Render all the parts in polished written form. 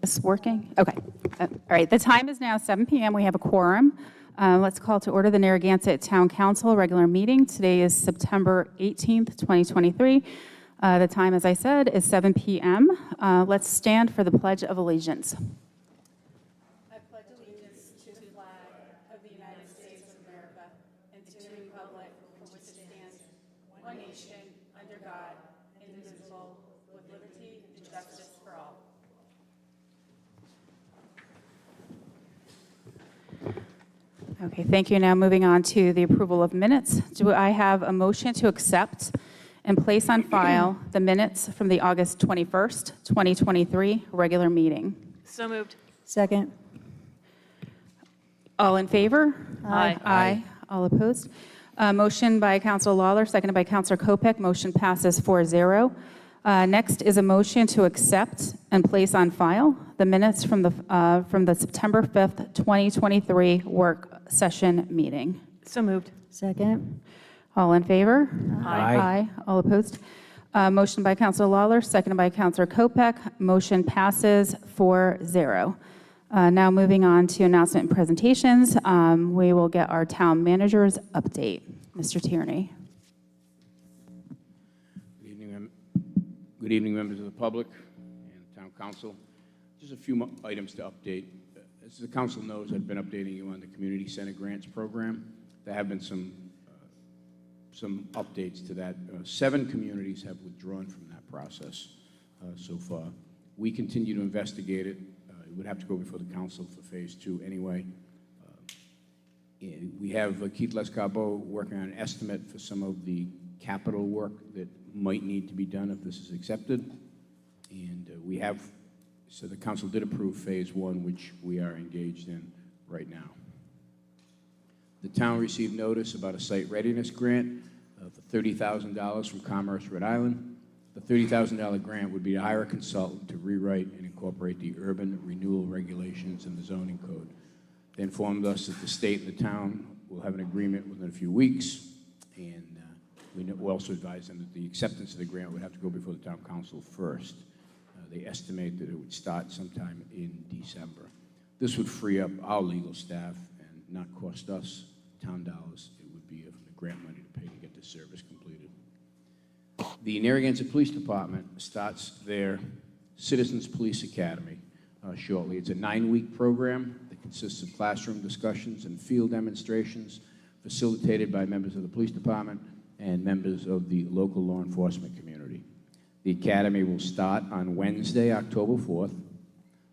Is this working? Okay. All right. The time is now 7 p.m. We have a quorum. Let's call to order the Narragansett Town Council regular meeting. Today is September 18th, 2023. The time, as I said, is 7 p.m. Let's stand for the Pledge of Allegiance. I pledge allegiance to the flag of the United States of America and to the republic for which it stands, one nation, under God, indivisible, with liberty and justice for all. Okay, thank you. Now moving on to the approval of minutes. Do I have a motion to accept and place on file the minutes from the August 21st, 2023 regular meeting? So moved. Second. All in favor? Aye. Aye. All opposed? Motion by Councilor Lawler, seconded by Councilor Kopech. Motion passes 4-0. Next is a motion to accept and place on file the minutes from the September 5th, 2023 work session meeting. So moved. Second. All in favor? Aye. Aye. All opposed? Motion by Councilor Lawler, seconded by Councilor Kopech. Motion passes 4-0. Now moving on to announcement and presentations, we will get our town manager's update. Mr. Tierney. Good evening, members of the public and the town council. Just a few items to update. As the council knows, I've been updating you on the community center grants program. There have been some updates to that. 7 communities have withdrawn from that process so far. We continue to investigate it. It would have to go before the council for phase 2 anyway. We have Keith Lescarbot working on an estimate for some of the capital work that might need to be done if this is accepted. And so the council did approve phase 1, which we are engaged in right now. The town received notice about a site readiness grant for $30,000 from Commerce, Rhode Island. The $30,000 grant would be to hire a consultant to rewrite and incorporate the urban renewal regulations in the zoning code. They informed us that the state and the town will have an agreement within a few weeks, and we also advised them that the acceptance of the grant would have to go before the town council first. They estimate that it would start sometime in December. This would free up our legal staff and not cost us town dollars. It would be the grant money to pay to get this service completed. The Narragansett Police Department starts their Citizens Police Academy shortly. It's a 9-week program that consists of classroom discussions and field demonstrations facilitated by members of the police department and members of the local law enforcement community. The academy will start on Wednesday, October 4th.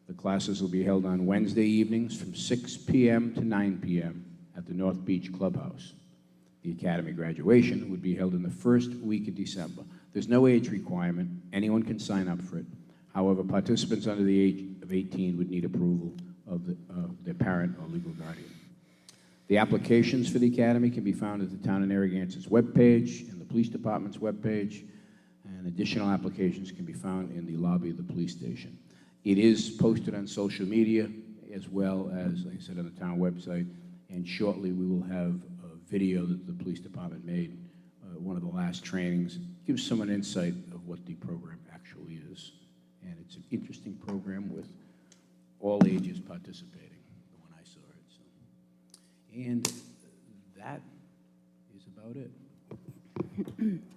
The classes will be held on Wednesday evenings from 6 p.m. to 9 p.m. at the North Beach Clubhouse. The academy graduation would be held in the first week of December. There's no age requirement. Anyone can sign up for it. However, participants under the age of 18 would need approval of their parent or legal guardian. The applications for the academy can be found at the Town of Narragansett's webpage and the police department's webpage, and additional applications can be found in the lobby of the police station. It is posted on social media as well as, like I said, on the town website, and shortly we will have a video that the police department made, one of the last trainings. It gives someone insight of what the program actually is, and it's an interesting program with all ages participating, the one I saw it. So. And that is about it.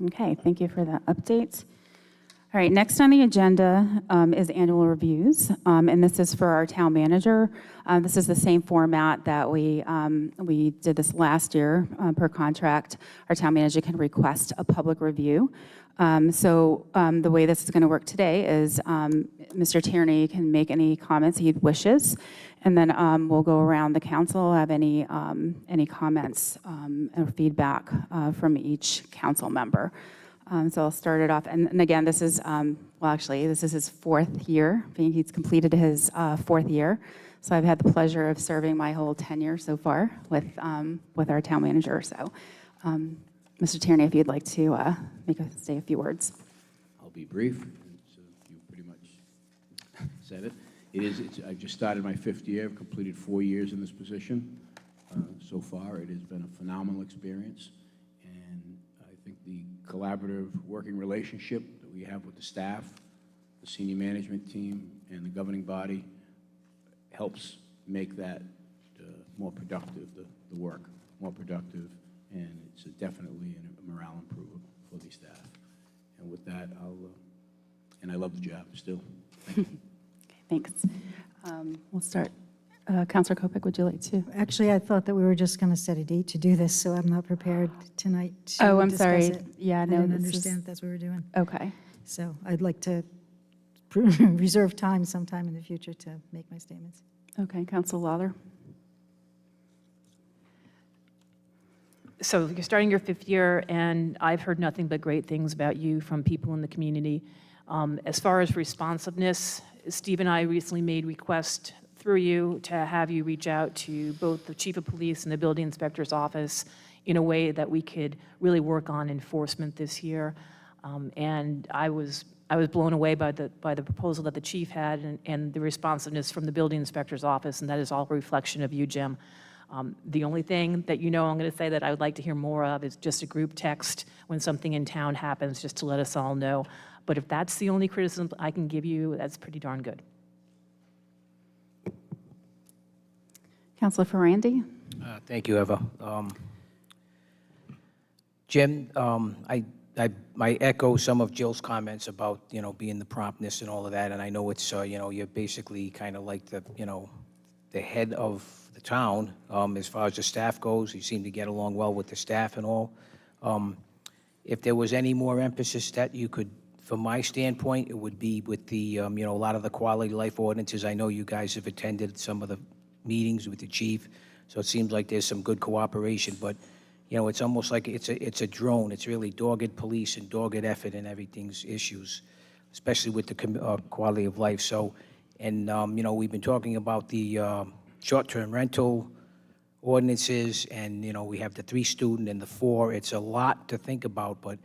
Okay, thank you for that update. All right, next on the agenda is annual reviews, and this is for our town manager. This is the same format that we did this last year per contract. Our town manager can request a public review. The way this is going to work today is Mr. Tierney can make any comments he wishes, and then we'll go around the council, have any comments or feedback from each council member. So I'll start it off, and again, this is, this is his 4th year. He's completed his 4th year. So I've had the pleasure of serving my whole tenure so far with our town manager. So Mr. Tierney, if you'd like to say a few words. I'll be brief. You pretty much said it. I just started my 5th year. I've completed 4 years in this position. So far, it has been a phenomenal experience. And I think the collaborative working relationship that we have with the staff, the senior management team and the governing body helps make that more productive, the work more productive, and it's definitely a morale improver for the staff. And with that, and I love the job still. Thank you. Okay, thanks. We'll start. Councilor Kopik, would you like to? Actually, I thought that we were just going to set a date to do this, so I'm not prepared tonight to Oh, I'm discuss sorry. it. Yeah, I no, didn't this is- understand that's what we were doing. Okay. So I'd like to reserve time sometime in the future to make my statements. Okay, Councilor Lawler. So you're starting your 5th year, and I've heard nothing but great things about you from people in the community. As far as responsiveness, Steve and I recently made requests through you to have you reach out to both the chief of police and the building inspector's office in a way that we could really work on enforcement this year. And I was blown away by the proposal that the chief had and the responsiveness from the building inspector's office, and that is all a reflection of you, Jim. The only thing that I'm going to say that I would like to hear more of is just a group text when something in town happens, just to let us all know. But if that's the only criticism I can give you, that's pretty darn good. Councilor Ferrandi. Thank you, Eva. Jim, I echo some of Jill's comments about, being the promptness and all of that, and I know it's, you're basically kind of like the head of the town as far as the staff goes. You seem to get along well with the staff and all. If there was any more emphasis that you could, from my standpoint, it would be with the, a lot of the quality of life ordinances. I know you guys have attended some of the meetings with the chief, so it seems like there's some good cooperation, but it's almost like it's a drone. It's really dogged police and dogged effort in everything's issues, especially with the quality of life. So, and we've been talking about the short-term rental ordinances, and we have the 3 student and the 4. It's a lot to think about, but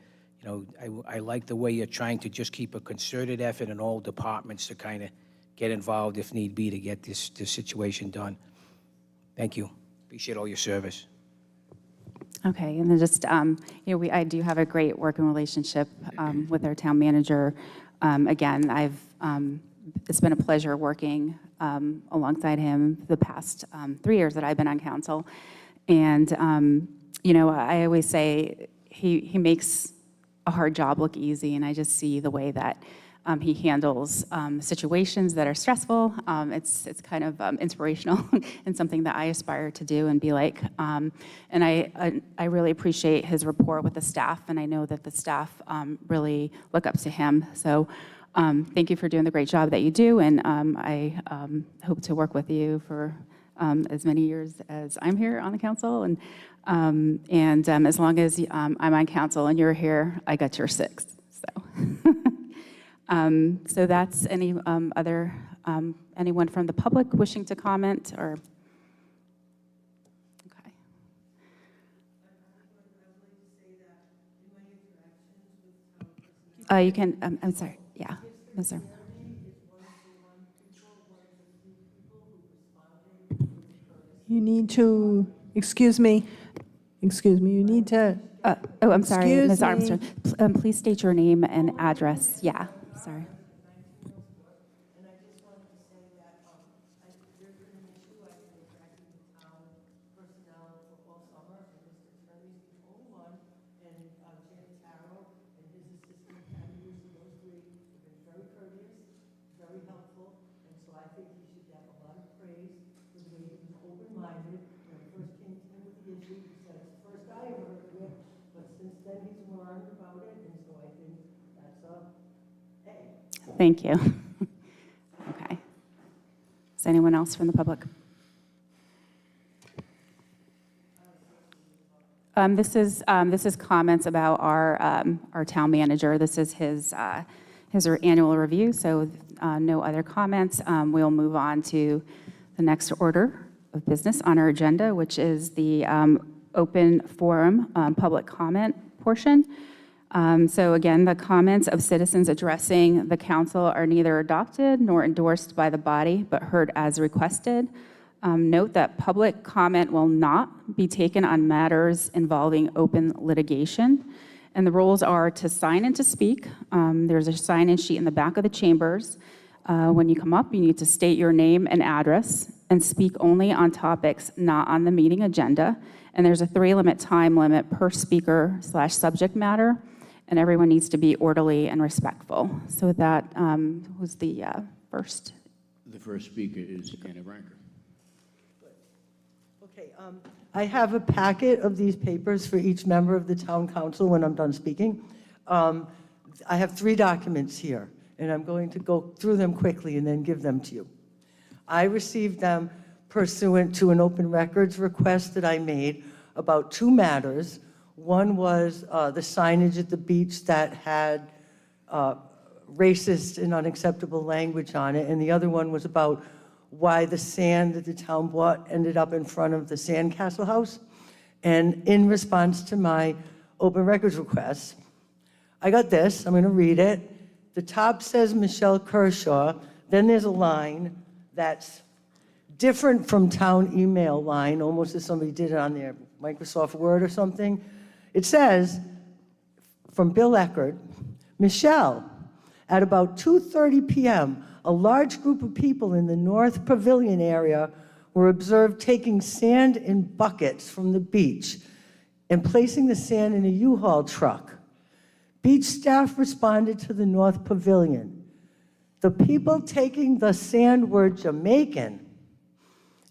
I like the way you're trying to just keep a concerted effort in all departments to kind of get involved if need be to get this situation done. Thank you. Appreciate all your service. Okay, and then just, I do have a great working relationship with our town manager. Again, it's been a pleasure working alongside him the past 3 years that I've been on council. And, I always say he makes a hard job look easy, and I just see the way that he handles situations that are stressful. It's kind of inspirational and something that I aspire to do and be like. And I really appreciate his rapport with the staff, and I know that the staff really look up to him. So thank you for doing the great job that you do, and I hope to work with you for as many years as I'm here on the council. And as long as I'm on council and you're here, I got your 6. So. So that's anyone from the public wishing to comment or? Okay. You can, I'm sorry, yeah, no, sir. You need to, excuse me, you need to. I'm sorry, Excuse Ms. me. Armstrong. Please state your name and address. Yeah, sorry. And I just wanted to say that there's been an issue, I've been tracking the town personnel for all summer, and Mr. Attorney's the only one, and Jan Taro and his assistant, Patty Russo, those 3 have been very courteous, very helpful, and so I think he should have a lot of praise for the way he was open-minded. When I first came to him with the issue, he said, it's the first I ever heard of it, but since then he's learned about it, and so I think that's hey. Thank you. Okay. Is anyone else from the public? This is comments about our town manager. This is his annual review, so no other comments. We'll move on to the next order of business on our agenda, which is the open forum public comment portion. So again, the comments of citizens addressing the council are neither adopted nor endorsed by the body, but heard as requested. Note that public comment will not be taken on matters involving open litigation. And the rules are to sign and to speak. There's a sign-in sheet in the back of the chambers. When you come up, you need to state your name and address and speak only on topics not on the meeting agenda. And there's a 3-minute time limit per speaker/subject matter, and everyone needs to be orderly and respectful. So that was the first. The first speaker is Anna Ranker. Okay, I have a packet of these papers for each member of the town council when I'm done speaking. I have 3 documents here, and I'm going to go through them quickly and then give them to you. I received them pursuant to an open records request that I made about 2 matters. One was the signage at the beach that had racist and unacceptable language on it, and the other one was about why the sand that the town bought ended up in front of the Sandcastle House. And in response to my open records request, I got this. I'm going to read it. The top says Michelle Kershaw. Then there's a line that's different from town email line, almost as somebody did it on their Microsoft Word or something. It says, from Bill Eckert, Michelle, at about 2:30 p.m., a large group of people in the North Pavilion area were observed taking sand in buckets from the beach and placing the sand in a U-Haul truck. Beach staff responded to the North Pavilion. The people taking the sand were Jamaican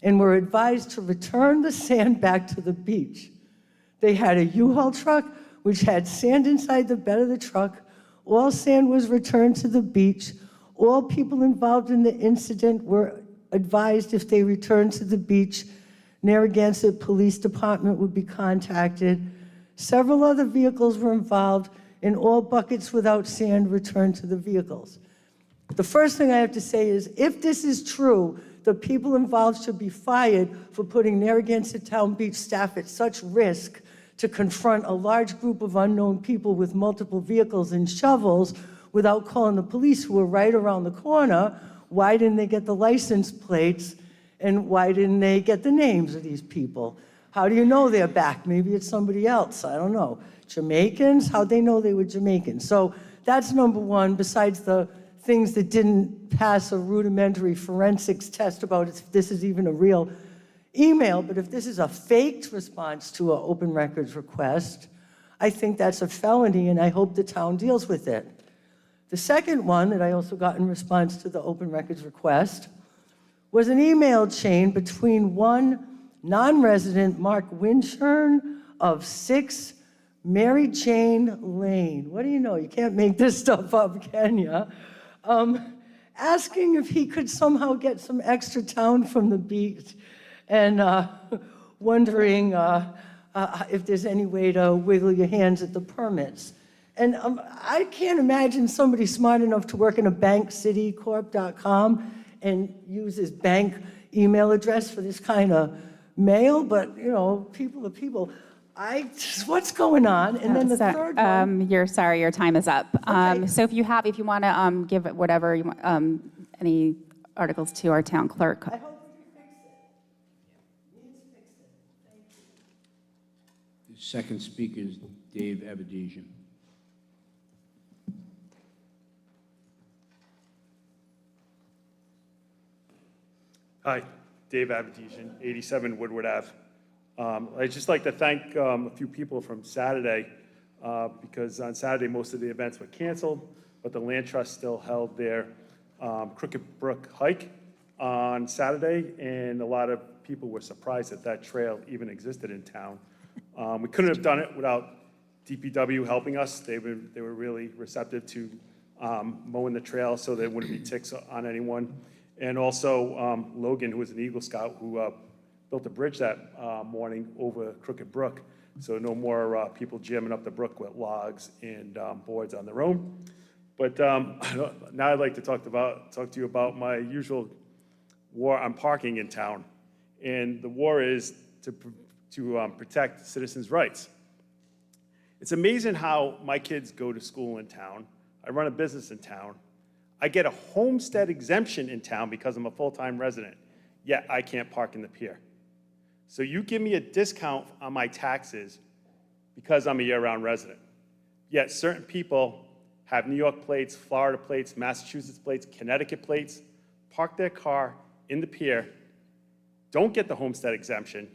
and were advised to return the sand back to the beach. They had a U-Haul truck which had sand inside the bed of the truck. All sand was returned to the beach. All people involved in the incident were advised if they returned to the beach, Narragansett Police Department would be contacted. Several other vehicles were involved, and all buckets without sand returned to the vehicles. The first thing I have to say is, if this is true, the people involved should be fired for putting Narragansett Town Beach staff at such risk to confront a large group of unknown people with multiple vehicles and shovels without calling the police, who were right around the corner. Why didn't they get the license plates, and why didn't they get the names of these people? How do you know they're back? Maybe it's somebody else, I don't know. Jamaicans? How'd they know they were Jamaicans? So that's number one, besides the things that didn't pass a rudimentary forensics test about if this is even a real email. But if this is a faked response to an open records request, I think that's a felony, and I hope the town deals with it. The second one that I also got in response to the open records request was an email chain between one non-resident, Mark Winchern, of 6 Mary Jane Lane. What do you know? You can't make this stuff up, can you? Asking if he could somehow get some extra town from the beach, and wondering if there's any way to wiggle your hands at the permits. And I can't imagine somebody smart enough to work in a bank, citicorp.com, and use his bank email address for this kind of mail, but, you know, people are people. What's going on? And then the third one. Your time is up. Okay. So if you want to give it whatever you want, any articles to our town clerk. I hope we can fix it. Needs to fix it. Thank you. The second speaker is Dave Abadesian. Hi, Dave Abadesian, 87 Woodward Ave. I'd just like to thank a few people from Saturday, because on Saturday, most of the events were canceled, but the Land Trust still held their Crooked Brook hike on Saturday, and a lot of people were surprised that that trail even existed in town. We couldn't have done it without DPW helping us. They were really receptive to mowing the trail so there wouldn't be ticks on anyone. And also Logan, who was an Eagle Scout, who built a bridge that morning over Crooked Brook, so no more people jamming up the brook with logs and boards on their own. But now I'd like to talk to you about my usual war on parking in town. And the war is to protect citizens' rights. It's amazing how my kids go to school in town. I run a business in town. I get a homestead exemption in town because I'm a full-time resident, yet I can't park in the pier. So you give me a discount on my taxes because I'm a year-round resident. Yet certain people have New York plates, Florida plates, Massachusetts plates, Connecticut plates, park their car in the pier, don't get the homestead exemption,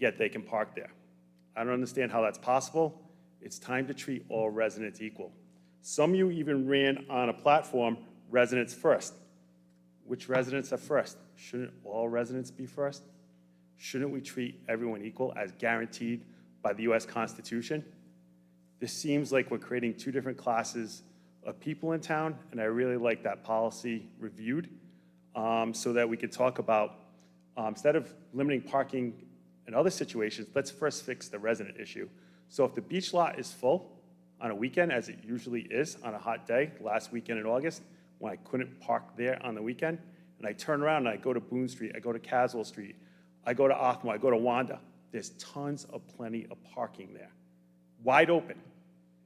yet they can park there. I don't understand how that's possible. It's time to treat all residents equal. Some of you even ran on a platform, residents first. Which residents are first? Shouldn't all residents be first? Shouldn't we treat everyone equal as guaranteed by the US Constitution? This seems like we're creating two different classes of people in town, and I really like that policy reviewed so that we could talk about, instead of limiting parking in other situations, let's first fix the resident issue. So if the beach lot is full on a weekend, as it usually is on a hot day, last weekend in August, when I couldn't park there on the weekend, and I turn around and I go to Boone Street, I go to Caswell Street, I go to Othmo, I go to Wanda, there's tons of plenty of parking there, wide open.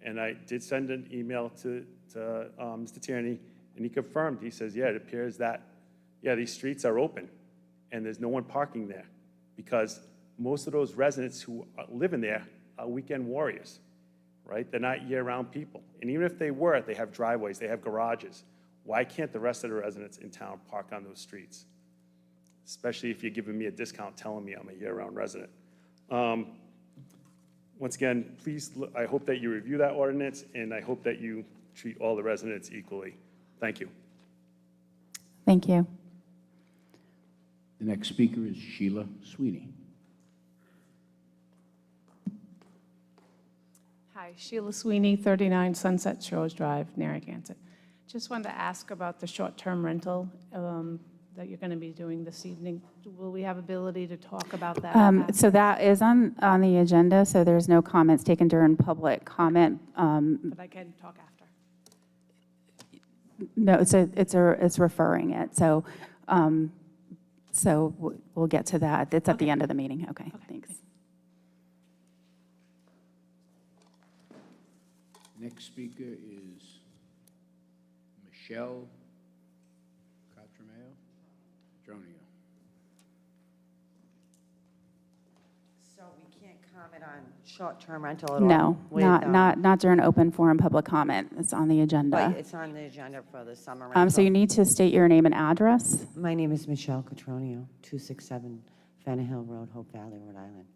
And I did send an email to Mr. Tierney, and he confirmed, he says, yeah, it appears that, yeah, these streets are open, and there's no one parking there, because most of those residents who live in there are weekend warriors, right? They're not year-round people. And even if they were, they have driveways, they have garages. Why can't the rest of the residents in town park on those streets? Especially if you're giving me a discount telling me I'm a year-round resident. Once again, please, I hope that you review that ordinance, and I hope that you treat all the residents equally. Thank you. Thank you. The next speaker is Sheila Sweeney. Hi, Sheila Sweeney, 39 Sunset Shores Drive, Narragansett. Just wanted to ask about the short-term rental that you're going to be doing this evening. Will we have ability to talk about that? So that is on the agenda, so there's no comments taken during public comment. But I can talk after. No, it's referring it, so we'll get to that. It's at the end of the meeting. Okay, thanks. Next speaker is Michelle Catronio. So we can't comment on short-term rental at all? No, with, not during open forum public comment. It's on the agenda. But it's on the agenda for the summer rental. So you need to state your name and address. My name is Michelle Catronio, 267 Fannin Road, Hope Valley, Rhode Island.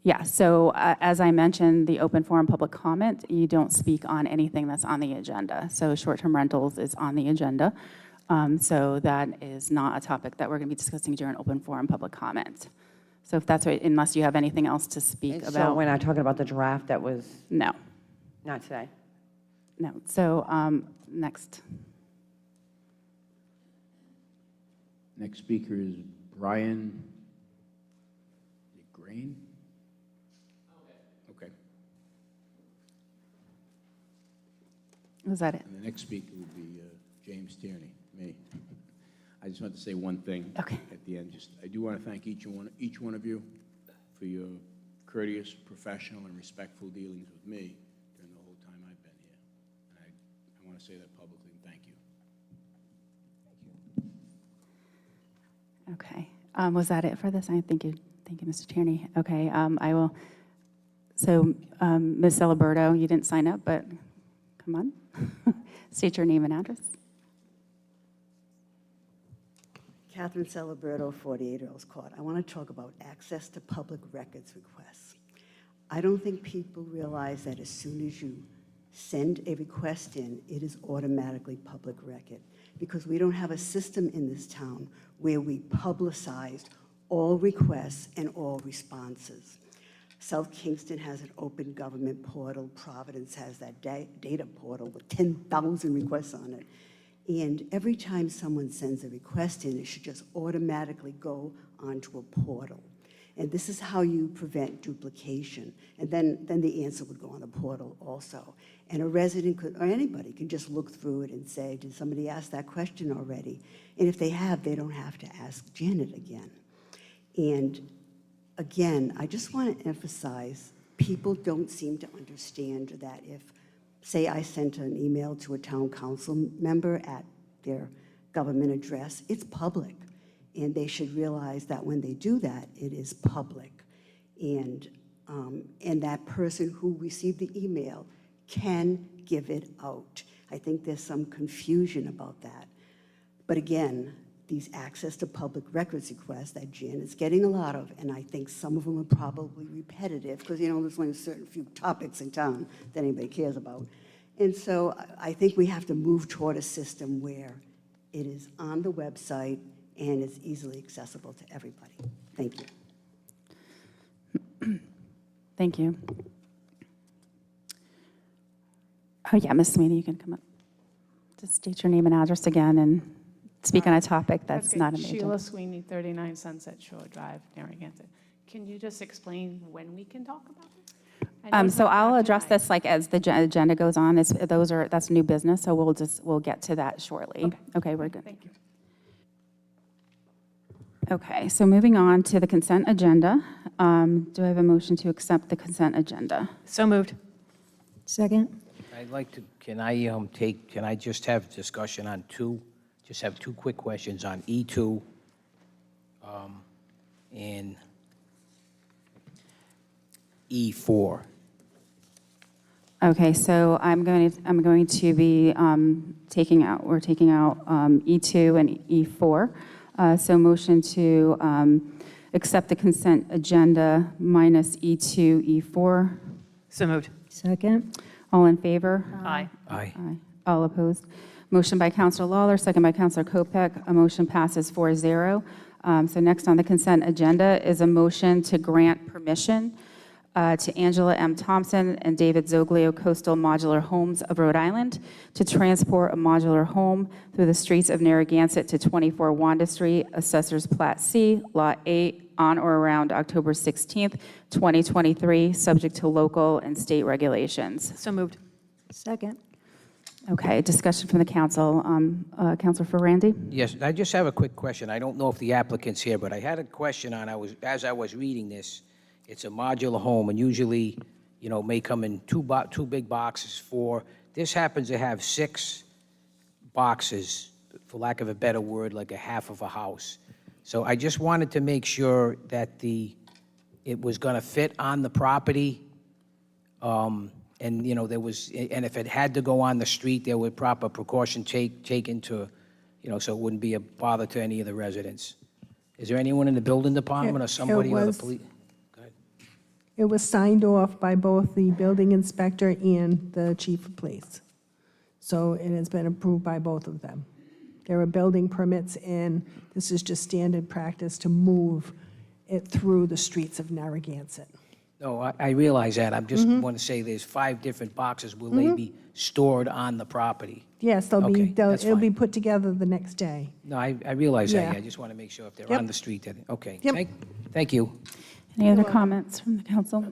Yeah, so as I mentioned, the open forum public comment, you don't speak on anything that's on the agenda. So short-term rentals is on the agenda. So that is not a topic that we're going to be discussing during open forum public comment. So if that's right, unless you have anything else to speak And about. so we're not talking about the draft that was, No, not today? no. So next. Next speaker is Brian Grain. Okay. Was that it? And the next speaker would be James Tierney, me. I just want to say one thing Okay. at the end. I do want to thank each one of you for your courteous, professional, and respectful dealings with me during the whole time I've been here. And I want to say that publicly, and thank you. Okay. Was that it for this? Thank you, Mr. Tierney. Okay, I will. So, Ms. Celeberto, you didn't sign up, but come on. State your name and address. Catherine Celeberto, 48 Earls Court. I want to talk about access to public records requests. I don't think people realize that as soon as you send a request in, it is automatically public record, because we don't have a system in this town where we publicize all requests and all responses. South Kingston has an open government portal. Providence has that data portal with 10,000 requests on it. And every time someone sends a request in, it should just automatically go onto a portal. And this is how you prevent duplication. And then the answer would go on the portal also. And a resident could, or anybody can just look through it and say, did somebody ask that question already? And if they have, they don't have to ask Janet again. And again, I just want to emphasize, people don't seem to understand that if, say I sent an email to a town council member at their government address, it's public. And they should realize that when they do that, it is public. And that person who received the email can give it out. I think there's some confusion about that. But again, these access to public records requests that Janet's getting a lot of, and I think some of them are probably repetitive, because, there's only a certain few topics in town that anybody cares about. And so I think we have to move toward a system where it is on the website and it's easily accessible to everybody. Thank you. Thank you. Oh, yeah, Ms. Sweeney, you can come up. Just state your name and address again and speak on a topic that's Okay, not an agenda. Sheila Sweeney, 39 Sunset Shore Drive, Narragansett. Can you just explain when we can talk about it? I know it's So not I'll about address tonight. this like as the agenda goes on. That's new business, so we'll get to that shortly. Okay, we're good. Thank you. Okay, so moving on to the consent agenda. Do I have a motion to accept the consent agenda? So moved. Second? I'd like to, can I just have discussion on just have two quick questions on E2 and E4. Okay, so I'm going to be we're taking out E2 and E4. So motion to accept the consent agenda minus E2, E4. So moved. Second? All in favor? Aye. Aye. Aye. All opposed? Motion by Counselor Lawler, second by Counselor Kopek. A motion passes 4-0. So next on the consent agenda is a motion to grant permission to Angela M. Thompson and David Zoglio Coastal Modular Homes of Rhode Island to transport a modular home through the streets of Narragansett to 24 Wanda Street, Assessors Plat C, Lot 8, on or around October 16th, 2023, subject to local and state regulations. So moved. Second? Okay, discussion from the council. Counselor Ferrandi? Yes, I just have a quick question. I don't know if the applicant's here, but I had a question as I was reading this. It's a modular home, and usually, may come in two big boxes, this happens to have 6 boxes, for lack of a better word, like a half of a house. So I just wanted to make sure that it was going to fit on the property, and if it had to go on the street, there were proper precaution taken to, so it wouldn't be a bother to any of the residents. Is there anyone in the building department or somebody or the police? It was signed off by both the building inspector and the chief of police. So it has been approved by both of them. There are building permits in. This is just standard practice to move it through the streets of Narragansett. No, I realize that. I just want to say there's 5 different boxes. Will they be stored on the property? Yes, Okay, that's it'll be fine. put together the next day. No, I realize that. Yeah. Yeah, I just want to make sure if they're Yep. on the street, that, okay. Yep. Thank you. Any other comments from the council?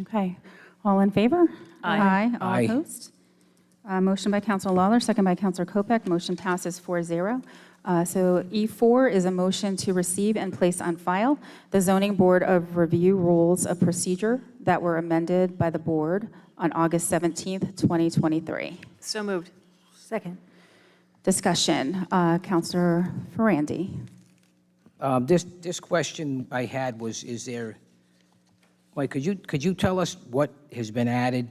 Okay, all in favor? Aye. All Aye. opposed? Motion by Counselor Lawler, second by Counselor Kopek. Motion passes 4-0. So E4 is a motion to receive and place on file the Zoning Board of Review Rules of Procedure that were amended by the board on August 17th, 2023. So moved. Second. Discussion. Counselor Ferrandi. This question I had was, Mike, could you tell us what has been added?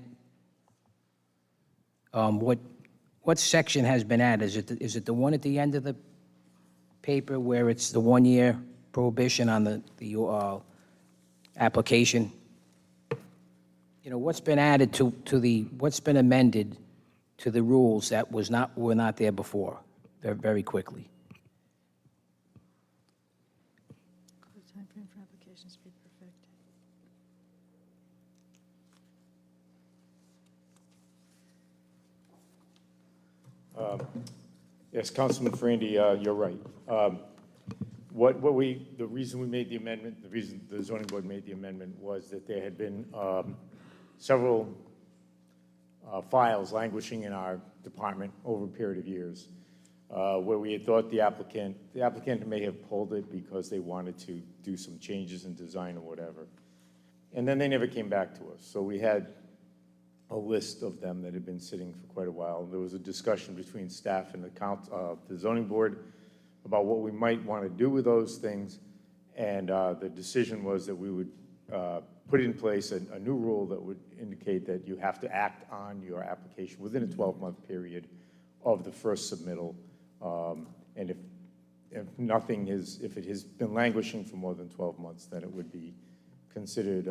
What section has been added? Is it the one at the end of the paper where it's the 1-year prohibition on the application? What's been added what's been amended to the rules that were not there before, very, very quickly? Timeframe for applications to be perfected. Yes, Councilman Frandy, you're right. The reason we made the amendment, the reason the zoning board made the amendment was that there had been several files languishing in our department over a period of years, where we had thought the applicant may have pulled it because they wanted to do some changes in design or whatever. And then they never came back to us. So we had a list of them that had been sitting for quite a while. There was a discussion between staff and the zoning board about what we might want to do with those things. And the decision was that we would put in place a new rule that would indicate that you have to act on your application within a 12-month period of the first submittal. And if nothing is, if it has been languishing for more than 12 months, then it would be considered,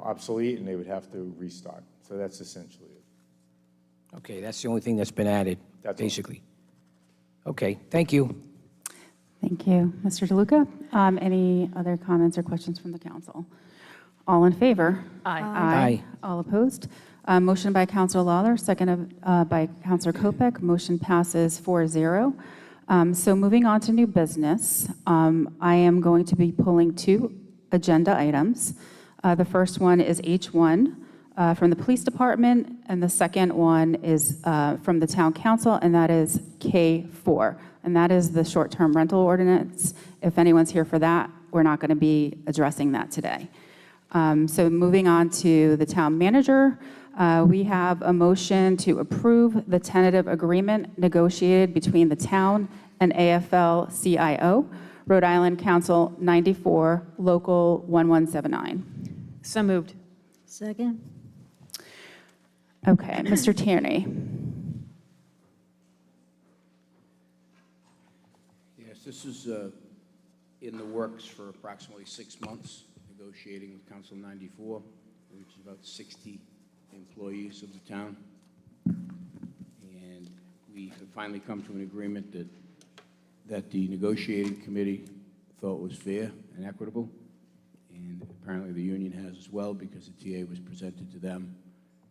obsolete, and they would have to restart. So that's essentially it. Okay, that's the only thing that's been added, That's all. basically. Okay, thank you. Thank you. Mr. DeLuca, any other comments or questions from the council? All in favor? Aye. Aye. All opposed? Motion by Counselor Lawler, second by Counselor Kopek. Motion passes 4-0. So moving on to new business, I am going to be pulling 2 agenda items. The first one is H1 from the Police Department, and the second one is from the Town Council, and that is K4, and that is the short-term rental ordinance. If anyone's here for that, we're not going to be addressing that today. So moving on to the Town Manager, we have a motion to approve the tentative agreement negotiated between the town and AFL-CIO, Rhode Island Council 94, Local 1179. So moved. Second? Okay, Mr. Tierney. Yes, this is in the works for approximately 6 months, negotiating with Council 94, which is about 60 employees of the town. And we have finally come to an agreement that the negotiating committee thought was fair and equitable. And apparently the union has as well, because the TA was presented to them.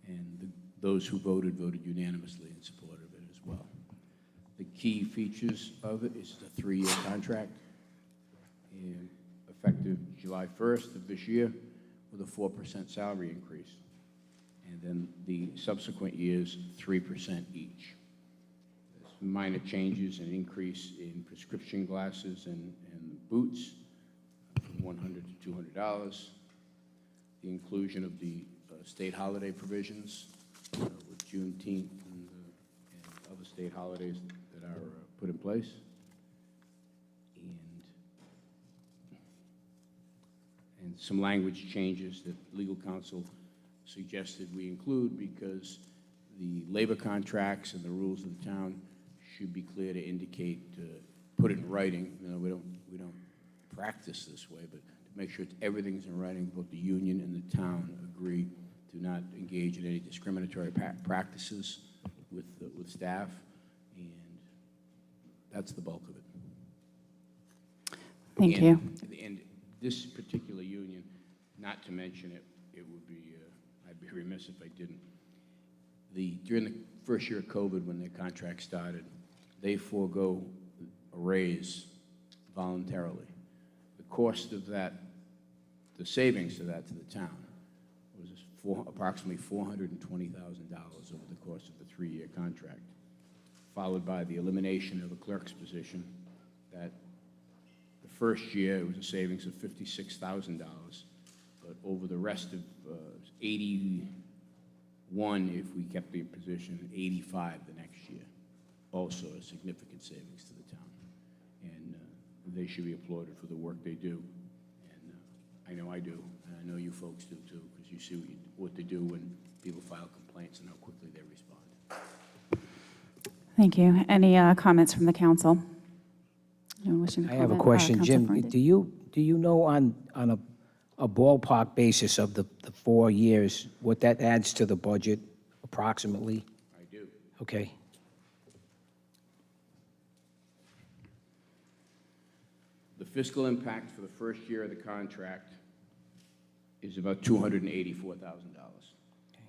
And those who voted unanimously in support of it as well. The key features of it is a 3-year contract, and effective July 1st of this year, with a 4% salary increase. And then the subsequent years, 3% each. There's minor changes, an increase in prescription glasses and boots, from $100 to $200. The inclusion of the state holiday provisions with Juneteenth and other state holidays that are put in place. And some language changes that legal counsel suggested we include, because the labor contracts and the rules of the town should be clear to indicate, put it in writing. We don't practice this way, but to make sure everything's in writing, both the union and the town agree to not engage in any discriminatory practices with staff, and that's the bulk of it. Thank you. And this particular union, not to mention it, would be, I'd be remiss if I didn't. During the first year of COVID, when their contract started, they forego a raise voluntarily. The cost of that, the savings of that to the town, was approximately $420,000 over the course of the 3-year contract, followed by the elimination of a clerk's position. That the first year, it was a savings of $56,000, but over the rest of 81, if we kept the position, 85 the next year. Also a significant savings to the town. And they should be applauded for the work they do. And I know I do, and I know you folks do too, because you see what they do when people file complaints and how quickly they respond. Thank you. Any comments from the council? Anyone wishing to I have a comment? question. Councilor Jim, Ferrandi. do you know on a ballpark basis of the 4 years, what that adds to the budget approximately? I do. Okay. The fiscal impact for the first year of the contract is about $284,000. Okay, thank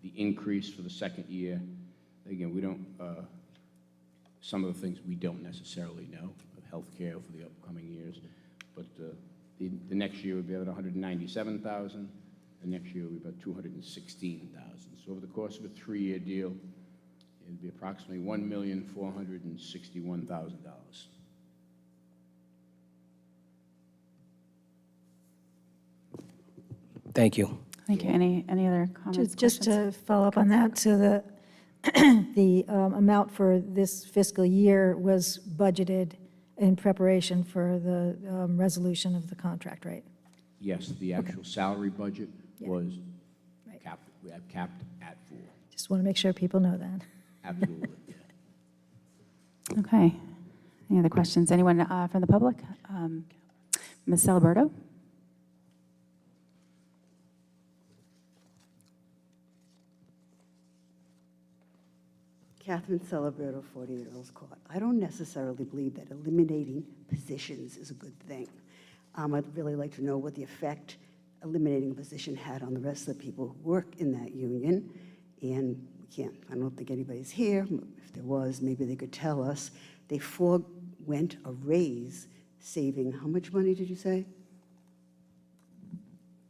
you. The increase for the second year, again, we don't, some of the things we don't necessarily know, healthcare for the upcoming years, but the next year would be about $197,000. The next year would be about $216,000. So over the course of a 3-year deal, it'd be approximately $1,461,000. Thank you. Thank you. Any other comments? Just questions? to follow up on that, so the amount for this fiscal year was budgeted in preparation for the resolution of the contract, right? yes, the actual salary budget Yeah. was Right. capped, we have capped at 4. Just want to make sure people know that. Absolutely. Okay. Any other questions? Anyone from the public? Ms. Celeberto? Catherine Celebrato, 48 Earls Court. I don't necessarily believe that eliminating positions is a good thing. I'd really like to know what the effect eliminating a position had on the rest of the people who work in that union. And we can't, I don't think anybody's here. If there was, maybe they could tell us. They forewent a raise, saving, how much money did you say?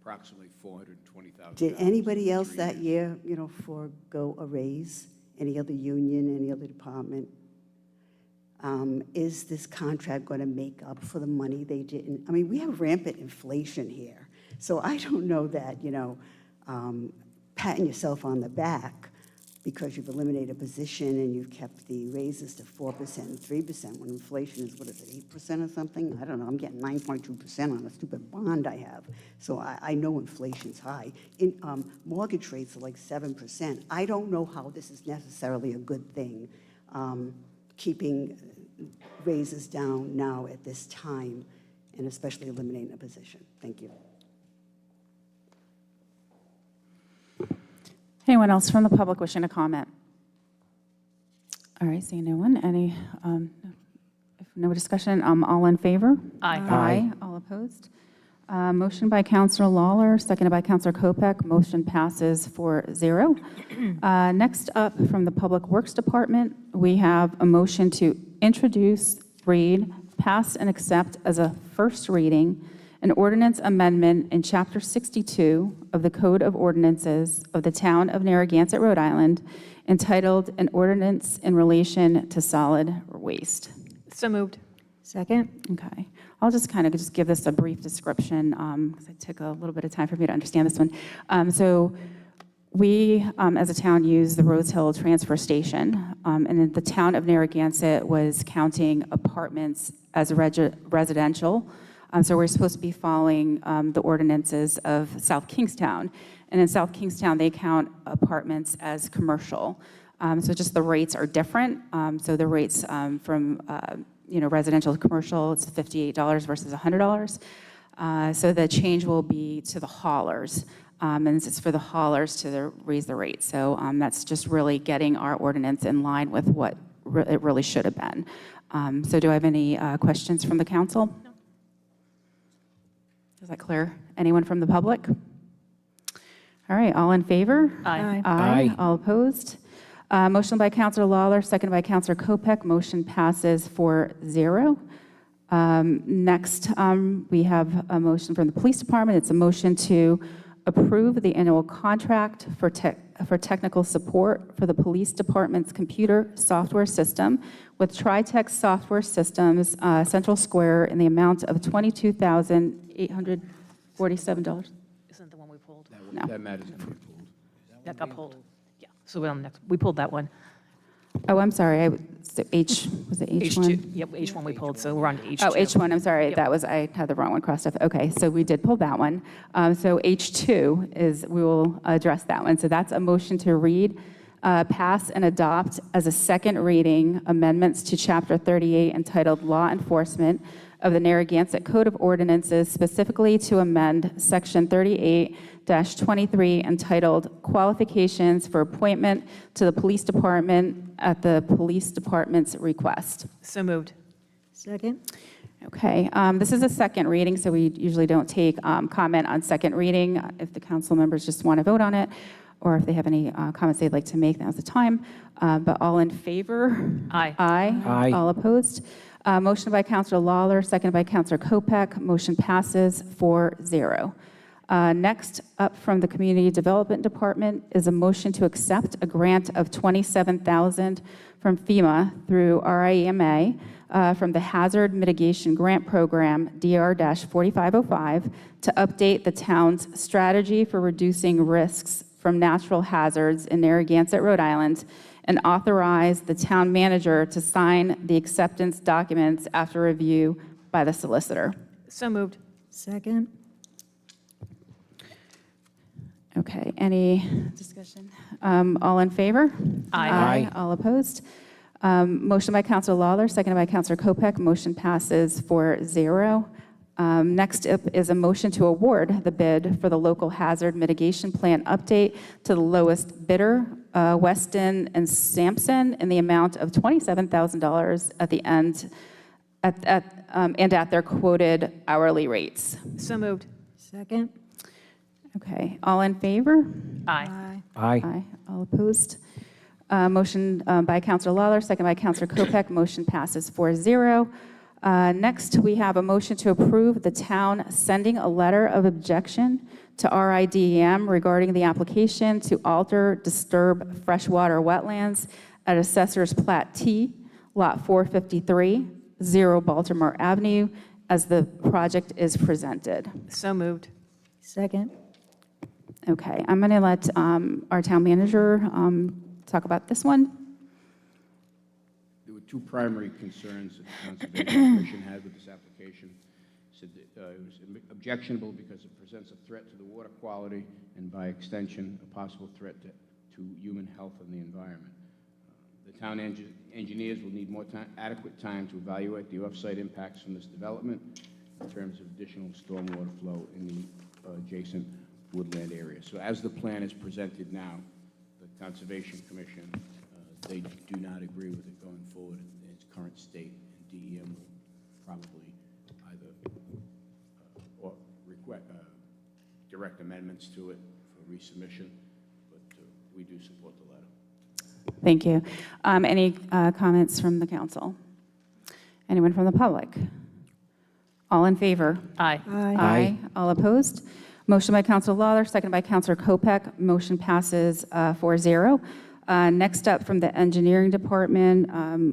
Approximately $420,000. Did anybody in else 3 that years. year, forego a raise? Any other union, any other department? Is this contract going to make up for the money they didn't? I mean, we have rampant inflation here. So I don't know that, patting yourself on the back because you've eliminated a position and you've kept the raises to 4% and 3% when inflation is, what is it, 8% or something? I don't know, I'm getting 9.2% on a stupid bond I have. So I know inflation's high. Mortgage rates are like 7%. I don't know how this is necessarily a good thing, keeping raises down now at this time, and especially eliminating a position. Thank you. Anyone else from the public wishing to comment? All right, seeing no one. Any, if no discussion, all in favor? Aye. Aye. All opposed? Motion by Counselor Lawler, seconded by Counselor Kopek. Motion passes 4-0. Next up, from the Public Works Department, we have a motion to introduce, read, pass, and accept as a first reading an ordinance amendment in Chapter 62 of the Code of Ordinances of the Town of Narragansett, Rhode Island, entitled An Ordinance in Relation to Solid Waste. So moved. Second? Okay. I'll just kind of just give this a brief description because it took a little bit of time for me to understand this one. So we, as a town, use the Rose Hill Transfer Station, and the town of Narragansett was counting apartments as residential. So we're supposed to be following the ordinances of South Kingstown. And in South Kingstown, they count apartments as commercial. So just the rates are different. So the rates from residential to commercial, it's $58 versus $100. So the change will be to the haulers. And it's for the haulers to raise the rate. So that's just really getting our ordinance in line with what it really should have been. So do I have any questions from the council? No. Is that clear? Anyone from the public? All right, all in favor? Aye. Aye. All opposed? Motion by Counselor Lawler, seconded by Counselor Kopek. Motion passes 4-0. Next, we have a motion from the Police Department. It's a motion to approve the annual contract for technical support for the Police Department's computer software system with TriTech Software Systems, Central Square, in the amount of $22,847. Isn't the one we pulled? No. That matter's going to be pulled. That got pulled. Yeah, so we're on the next, we pulled that one. Oh, I'm sorry. Was it H1? H2, yep, H1 we pulled, so we're on to H2. Oh, H1, I'm sorry. Yep. That was, I had the wrong one crossed off. Okay, so we did pull that one. So H2 is, we will address that one. So that's a motion to read, pass, and adopt as a second reading amendments to Chapter 38 entitled Law Enforcement of the Narragansett Code of Ordinances, specifically to amend Section 38-23 entitled Qualifications for Appointment to the Police Department at the Police Department's request. So moved. Second? Okay, this is a second reading, so we usually don't take comment on second reading if the council members just want to vote on it, or if they have any comments they'd like to make, now's the time. But all in favor? Aye. Aye. Aye. All opposed? Motion by Counselor Lawler, seconded by Counselor Kopek. Motion passes 4-0. Next up from the Community Development Department is a motion to accept a grant of $27,000 from FEMA through RIMA from the Hazard Mitigation Grant Program, DR-4505, to update the town's strategy for reducing risks from natural hazards in Narragansett, Rhode Island, and authorize the town manager to sign the acceptance documents after review by the solicitor. So moved. Second? Okay, any discussion? All in favor? Aye. All opposed? Motion by Counselor Lawler, seconded by Counselor Kopek. Motion passes 4-0. Next up is a motion to award the bid for the local hazard mitigation plan update to the lowest bidder, Weston and Sampson, in the amount of $27,000 at the end, and at their quoted hourly rates. So moved. Second? Okay, all in favor? Aye. Aye. All opposed? Motion by Counselor Lawler, second by Counselor Kopek. Motion passes 4-0. Next, we have a motion to approve the town sending a letter of objection to RIDEM regarding the application to alter disturb freshwater wetlands at Assessor's Plat T, Lot 453, 0 Baltimore Avenue, as the project is presented. So moved. Second? Okay, I'm going to let our town manager talk about this one. There were two primary concerns that the Conservation Commission had with this application. Said that it was objectionable because it presents a threat to the water quality and, by extension, a possible threat to human health and the environment. The town engineers will need more adequate time to evaluate the off-site impacts from this development in terms of additional stormwater flow in the adjacent woodland area. So as the plan is presented now, the Conservation Commission, they do not agree with it going forward in its current state, and DEM will probably either or direct amendments to it for resubmission, but we do support the letter. Thank you. Any comments from the council? Anyone from the public? All in favor? Aye. Aye. All opposed? Motion by Counselor Lawler, seconded by Counselor Kopek. Motion passes 4-0. Next up, from the engineering department,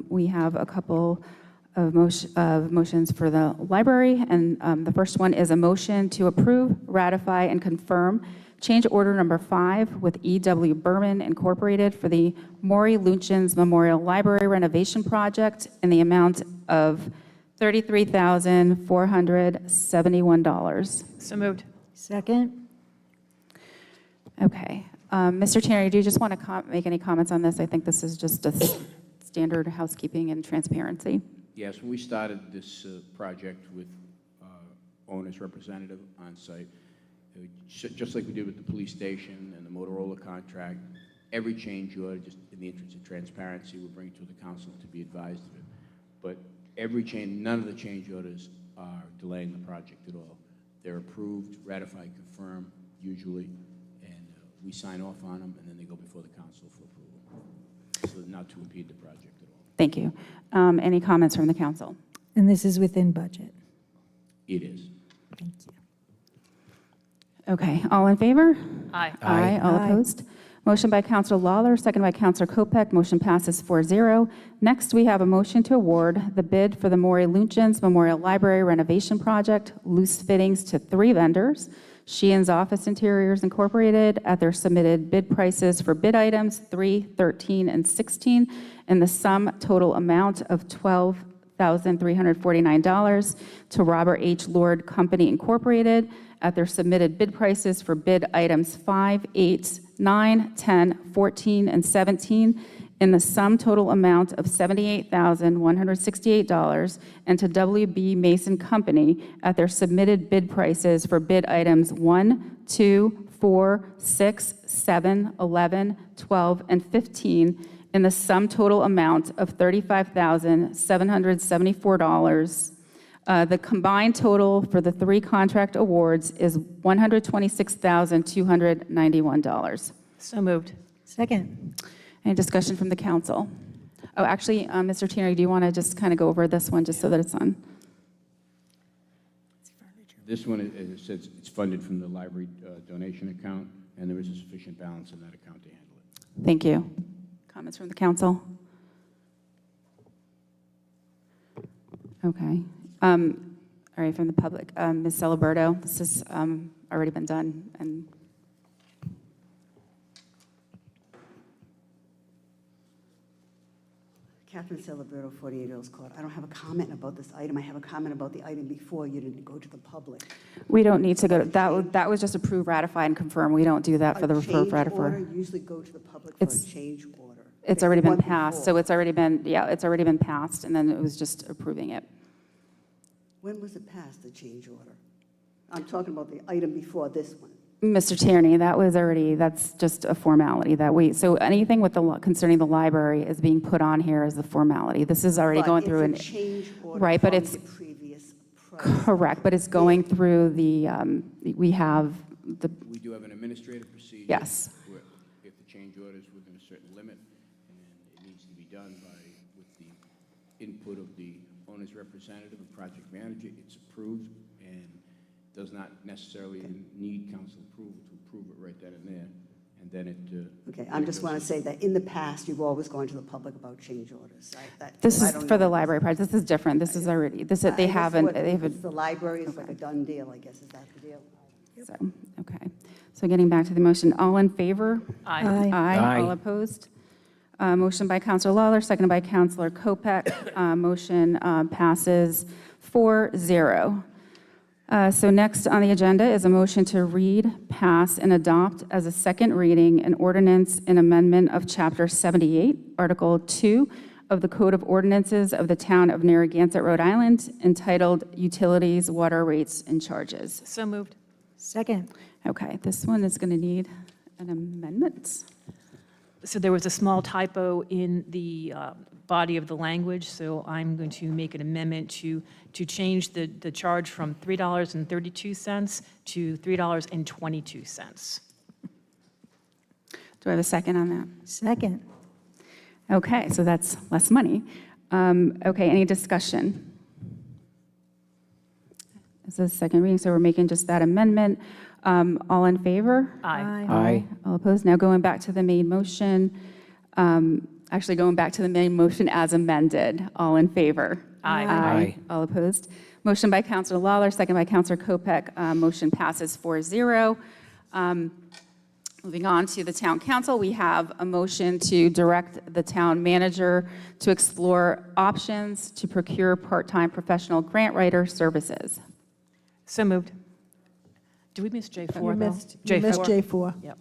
we have a couple of motions for the library, and the first one is a motion to approve, ratify, and confirm change order number 5 with E.W. Berman Incorporated for the Maury Lunchin's Memorial Library renovation project in the amount of $33,471. So moved. Second? Okay. Mr. Tannery, do you just want to make any comments on this? I think this is just a standard housekeeping and transparency. Yes, when we started this project with owner's representative on site, just like we did with the police station and the Motorola contract, every change order, just in the interest of transparency, we'll bring it to the council to be advised of it. But none of the change orders are delaying the project at all. They're approved, ratified, confirmed, usually, and we sign off on them, and then they go before the council for approval. So not to impede the project at all. Thank you. Any comments from the council? And this is within budget. It is. Thank you. Okay. All in favor? Aye. Aye. All Aye. opposed? Motion by Counselor Lawler, second by Counselor Kopek. Motion passes 4-0. Next, we have a motion to award the bid for the Maury Lunchin's Memorial Library renovation project, loose fittings, to 3 vendors: Sheehan's Office Interiors Incorporated, at their submitted bid prices for bid items 3, 13, and 16, in the sum total amount of $12,349, to Robert H. Lord Company Incorporated, at their submitted bid prices for bid items 5, 8, 9, 10, 14, and 17, in the sum total amount of $78,168, and to W.B. Mason Company at their submitted bid prices for bid items 1, 2, 4, 6, 7, 11, 12, and 15, in the sum total amount of $35,774. The combined total for the 3 contract awards is $126,291. So moved. Second? Any discussion from the council? Oh, actually, Mr. Tannery, do you want to just kind of go over this one just so that it's on? This one, as it says, it's funded from the library donation account, and there is a sufficient balance in that account to handle it. Thank you. Comments from the council? Okay. All right, from the public, Ms. Celeberto, this has already been done, and Catherine Celebrato, 48 Earls Court. I don't have a comment about this item. I have a comment about the item before. You didn't go to the public. We don't need to go, that was just approve, ratify, and confirm. We don't do that for the A approve, change ratify. order usually go to the public for a It's- change order. It's already been One passed, so before. it's already been, yeah, it's already been passed, and then it was just approving it. When was it passed, the change order? I'm talking about the item before this one. Mr. Tierney, that was already, that's just a formality that so anything with concerning the library is being put on here as a formality. This is already going through But an. it's a change order Right, but from it's- the previous price. Correct, but it's going through we have the, We do have an administrative procedure. Yes. where If the change order is within a certain limit, and it needs to be done with the input of the owner's representative and project manager, it's approved and does not necessarily need council approval to approve it right then and there. And then it. Okay, I just want to say that in the past, you've always gone to the public about change orders. this I is don't for the know. library project. This is different. This is already, I guess they haven't, what- they haven't. The library is like a done deal, I guess. Is that the deal? So, okay. So getting back to the motion, all in favor? Aye. Aye. Aye. All opposed? Motion by Counselor Lawler, seconded by Counselor Kopek. Motion passes 4-0. So next on the agenda is a motion to read, pass, and adopt as a second reading an ordinance and amendment of Chapter 78, Article 2 of the Code of Ordinances of the Town of Narragansett, Rhode Island, entitled Utilities, Water Rates, and Charges. So moved. Second. Okay, this one is going to need an amendment. So there was a small typo in the body of the language, so I'm going to make an amendment to change the charge from $3.32 to $3.22. Do I have a second on that? Second. Okay, so that's less money. Okay, any discussion? This is the second reading, so we're making just that amendment. All in favor? Aye. Aye. All opposed? Now going back to the main motion, actually going back to the main motion as amended. All in favor? Aye. Aye. All opposed? Motion by Counselor Lawler, second by Counselor Kopek. Motion passes 4-0. Moving on to the town council, we have a motion to direct the town manager to explore options to procure part-time professional grant writer services. So moved. Did we miss J4, You though? missed J4. Yep.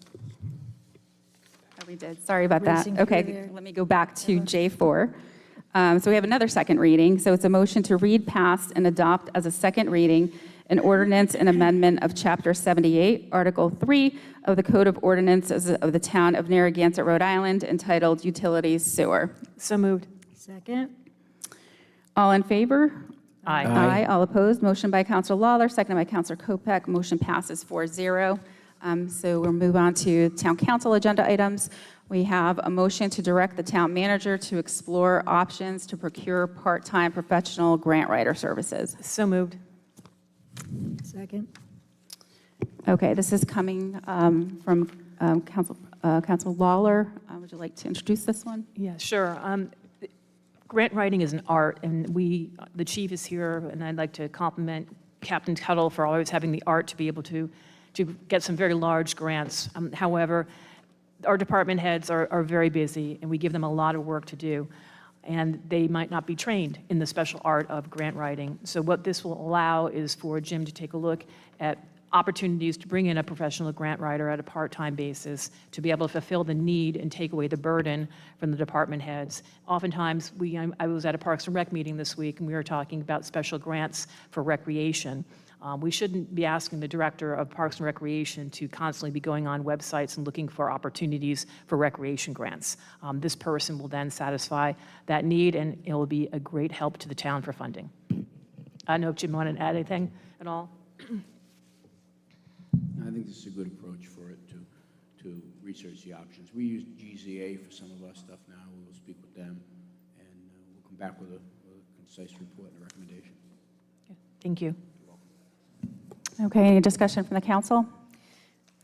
Oh, we did. Sorry about that. Racing through Okay, there. let me go back to J4. So we have another second reading. So it's a motion to read, pass, and adopt as a second reading an ordinance and amendment of Chapter 78, Article 3 of the Code of Ordinances of the Town of Narragansett, Rhode Island, entitled Utilities Sewer. So moved. Second. All in favor? Aye. Aye. All opposed? Motion by Counselor Lawler, seconded by Counselor Kopek. Motion passes 4-0. So we'll move on to town council agenda items. We have a motion to direct the town manager to explore options to procure part-time professional grant writer services. So moved. Second. Okay, this is coming from Council Lawler. Would you like to introduce this one? Yeah, sure. Grant writing is an art, and the chief is here, and I'd like to compliment Captain Tuttle for always having the art to be able to get some very large grants. However, our department heads are very busy, and we give them a lot of work to do, and they might not be trained in the special art of grant writing. So what this will allow is for Jim to take a look at opportunities to bring in a professional grant writer at a part-time basis to be able to fulfill the need and take away the burden from the department heads. Oftentimes, I was at a Parks and Rec meeting this week, and we were talking about special grants for recreation. We shouldn't be asking the director of Parks and Recreation to constantly be going on websites and looking for opportunities for recreation grants. This person will then satisfy that need, and it will be a great help to the town for funding. I don't know if Jim wanted to add anything at all? I think this is a good approach for it to research the options. We use GZA for some of our stuff now. We'll speak with them, and we'll come back with a concise report and a recommendation. Thank you. Okay, any discussion from the council?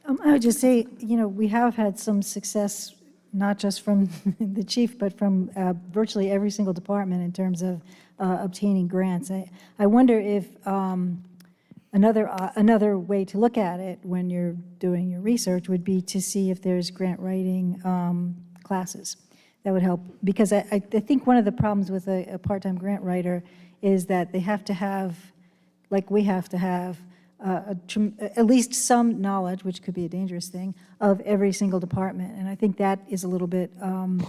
I would just say, we have had some success, not just from the chief, but from virtually every single department in terms of obtaining grants. I wonder if another way to look at it when you're doing your research would be to see if there's grant writing classes. That would help, because I think one of the problems with a part-time grant writer is that they have to have, like we have to have, at least some knowledge, which could be a dangerous thing, of every single department. And I think that is a little bit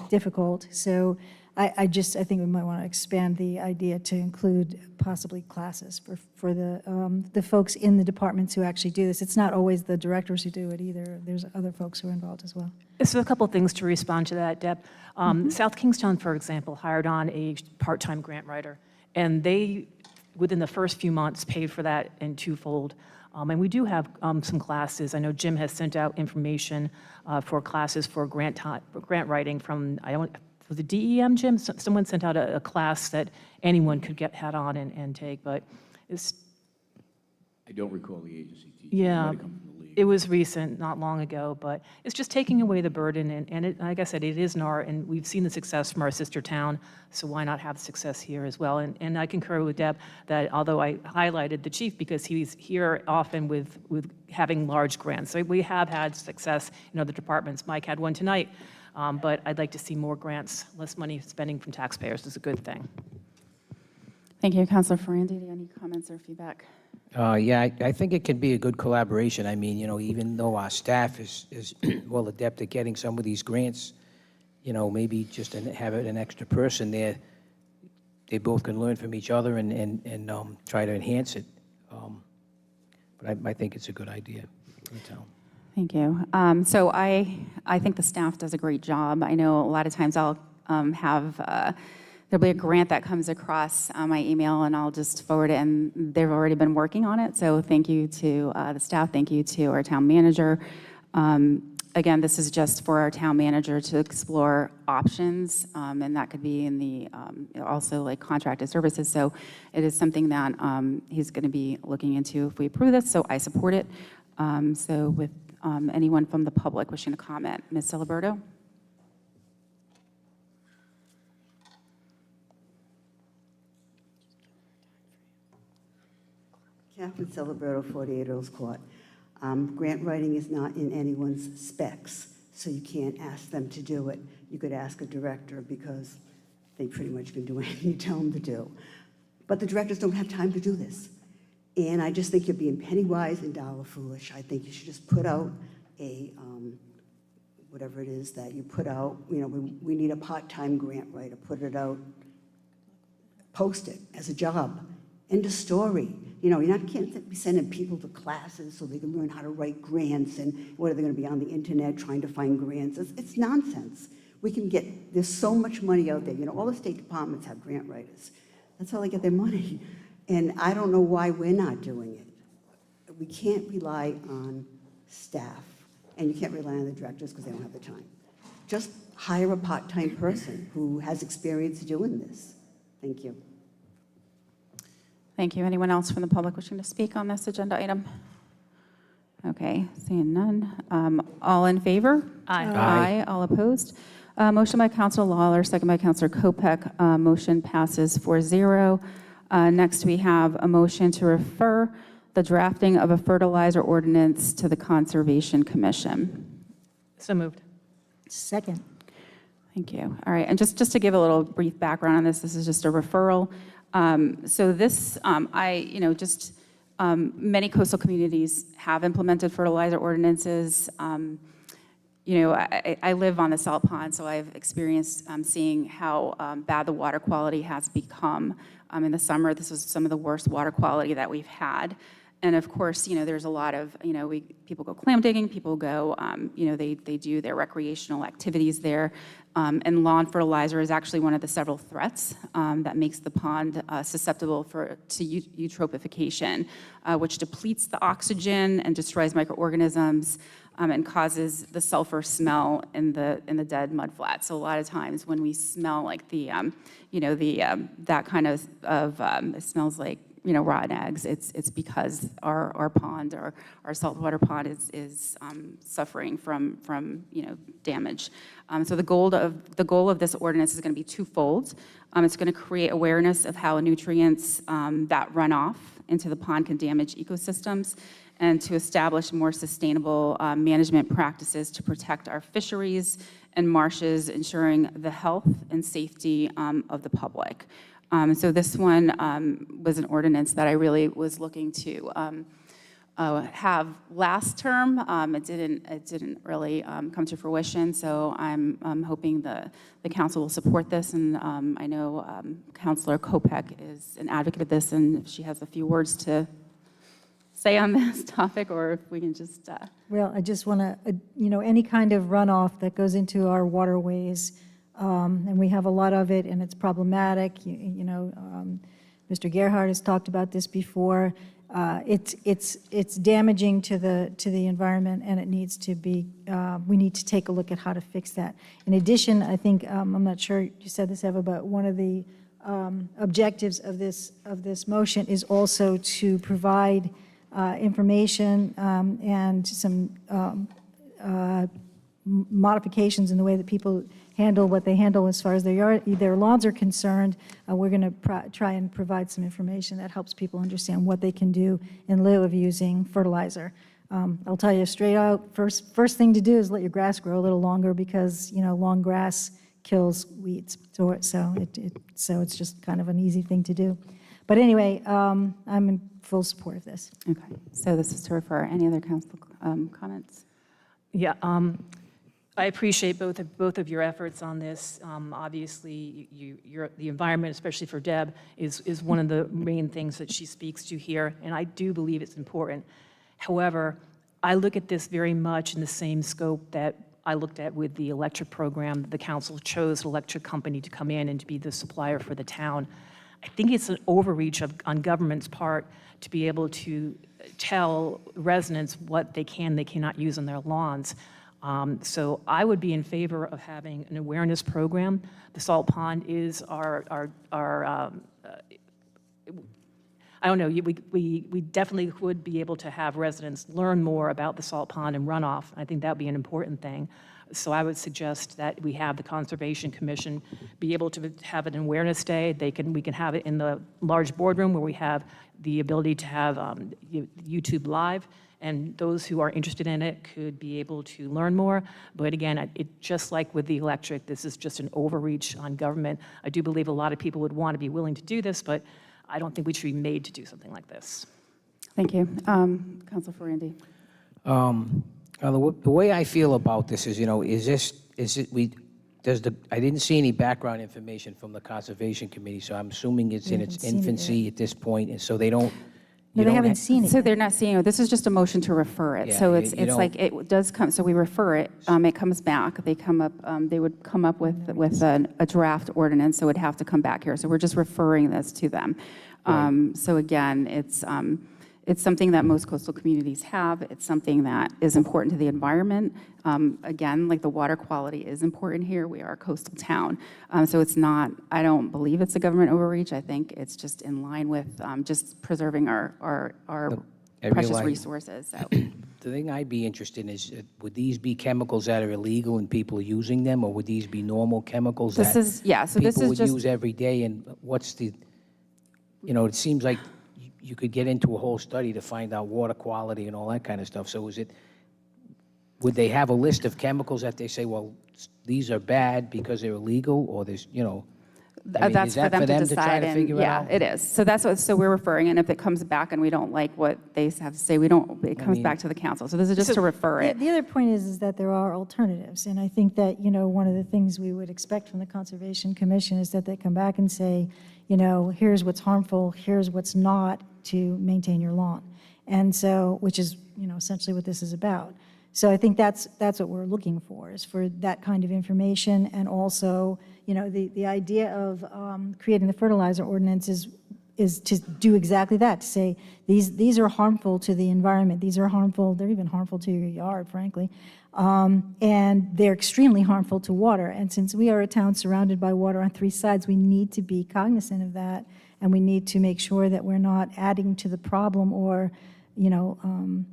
difficult. So I think we might want to expand the idea to include possibly classes for the folks in the departments who actually do this. It's not always the directors who do it either. There's other folks who are involved as well. So a couple of things to respond to that, Deb. South Kingstown, for example, hired on a part-time grant writer, and they, within the first few months, paid for that in twofold. And we do have some classes. I know Jim has sent out information for classes for grant writing from, was it DEM, Jim? Someone sent out a class that anyone could get hat on and take, but it's... I don't recall the agency teacher. Yeah, It might have come from the league. it was recent, not long ago, but it's just taking away the burden, and it, like I said, it is an art, and we've seen the success from our sister town, so why not have success here as well? And I concur with Deb that although I highlighted the chief because he's here often with having large grants, so we have had success in other departments. Mike had one tonight, but I'd like to see more grants. Less money spending from taxpayers is a good thing. Thank you, Councilor Ferrandi. Do you have any comments or feedback? Yeah, I think it can be a good collaboration. I mean, even though our staff is well adept at getting some of these grants, maybe just have an extra person there. They both can learn from each other and try to enhance it. But I think it's a good idea for the town. Thank you. So I think the staff does a great job. I know a lot of times I'll there'll be a grant that comes across my email, and I'll just forward it, and they've already been working on it. So thank you to the staff. Thank you to our town manager. Again, this is just for our town manager to explore options, and that could be in the also like contracted services. So it is something that he's going to be looking into if we approve this. So I support it. So with anyone from the public wishing to comment, Ms. Ciliberto? Catherine Ciliberto, 48 Earls Court. Grant writing is not in anyone's specs, so you can't ask them to do it. You could ask a director because they pretty much can do anything you tell them to do. But the directors don't have time to do this. And I just think you're being penny wise and dollar foolish. I think you should just put out a, whatever it is that you put out, we need a part-time grant writer, put it out, post it as a job. End of story. Can't be sending people to classes so they can learn how to write grants, and what are they going to be on the internet trying to find grants? It's nonsense. There's so much money out there. All the state departments have grant writers. That's how they get their money. And I don't know why we're not doing it. We can't rely on staff, and you can't rely on the directors because they don't have the time. Just hire a part-time person who has experience doing this. Thank you. Thank you. Anyone else from the public wishing to speak on this agenda item? Okay, seeing none. All in favor? Aye. Aye. All opposed? Motion by Councilor Lawler, second by Councilor Kopek. Motion passes 4-0. Next, we have a motion to refer the drafting of a fertilizer ordinance to the Conservation Commission. So moved. Second. Thank you. All right, and just to give a little brief background on this is just a referral. So this, many coastal communities have implemented fertilizer ordinances. I live on the salt pond, so I've experienced seeing how bad the water quality has become. In the summer, this was some of the worst water quality that we've had. And of course, there's a lot of, people go clam digging, people go, they do their recreational activities there. And lawn fertilizer is actually one of the several threats that makes the pond susceptible to eutrophication, which depletes the oxygen and destroys microorganisms and causes the sulfur smell in the dead mud flats. So a lot of times when we smell like that kind of it smells like rotten eggs. It's because our pond, our saltwater pond is suffering from damage. So the goal of this ordinance is going to be twofold. It's going to create awareness of how nutrients that run off into the pond can damage ecosystems, and to establish more sustainable management practices to protect our fisheries and marshes, ensuring the health and safety of the public. So this one was an ordinance that I really was looking to have last term. It didn't really come to fruition, so I'm hoping the council will support this, and I know Councilor Kopech is an advocate of this, and if she has a few words to say on this topic, or if we can just... Well, I just want to, any kind of runoff that goes into our waterways, and we have a lot of it, and it's problematic. Mr. Gerhard has talked about this before. It's damaging to the environment, and it needs to be. We need to take a look at how to fix that. In addition, I think I'm not sure you said this, Eva, but one of the objectives of this motion is also to provide information and some modifications in the way that people handle what they handle as far as their lawns are concerned. We're going to try and provide some information that helps people understand what they can do in lieu of using fertilizer. I'll tell you straight out, first thing to do is let your grass grow a little longer, because long grass kills weeds. So it's just kind of an easy thing to do. But anyway, I'm in full support of this. Okay, so this is to refer. Any other council comments? Yeah, I appreciate both of your efforts on this. Obviously, the environment, especially for Deb, is one of the main things that she speaks to here, and I do believe it's important. However, I look at this very much in the same scope that I looked at with the electric program. The council chose an electric company to come in and to be the supplier for the town. I think it's an overreach on government's part to be able to tell residents what they cannot use on their lawns. So I would be in favor of having an awareness program. The salt pond is our I don't know, we definitely would be able to have residents learn more about the salt pond and runoff. I think that would be an important thing. So I would suggest that we have the Conservation Commission be able to have an awareness day. We can have it in the large boardroom where we have the ability to have YouTube Live, and those who are interested in it could be able to learn more. But again, just like with the electric, this is just an overreach on government. I do believe a lot of people would want to be willing to do this, but I don't think we should be made to do something like this. Thank you. Councilor Randy. The way I feel about this is, I didn't see any background information from the Conservation Committee, so I'm assuming it's in its infancy at this point, and so they don't. No, they haven't seen it. So they're not seeing it. This is just a motion to refer it. Yeah, So you it's don't- like it does come. So we refer it. It comes back. They come up. They would come up with a draft ordinance. So it would have to come back here. So we're just referring this to them. So again, it's something that most coastal communities have. It's something that is important to the environment. Again, like the water quality is important here. We are a coastal town. So it's not, I don't believe it's a government overreach. I think it's just in line with just preserving our precious realize- resources. So. The thing I'd be interested in is, would these be chemicals that are illegal and people using them, or would these be normal chemicals This that is, yeah, so this people is would just, use every day? And what's the, it seems like you could get into a whole study to find out water quality and all that kind of stuff. So would they have a list of chemicals that they say, well, these are bad because they're illegal, or there's, that's is that for them to try decide. to And figure it yeah, out? it is. So that's what, so we're referring, and if it comes back and we don't like what they have to say, it comes back to the council. So this is just to refer it. The other point is that there are alternatives, and I think that, one of the things we would expect from the Conservation Commission is that they come back and say, here's what's harmful, here's what's not to maintain your lawn. And so, which is, essentially what this is about. So I think that's what we're looking for, is for that kind of information. And also, the idea of creating the fertilizer ordinance is to do exactly that, to say these are harmful to the environment. These are harmful. They're even harmful to your yard, frankly. And they're extremely harmful to water. And since we are a town surrounded by water on three sides, we need to be cognizant of that and we need to make sure that we're not adding to the problem or, and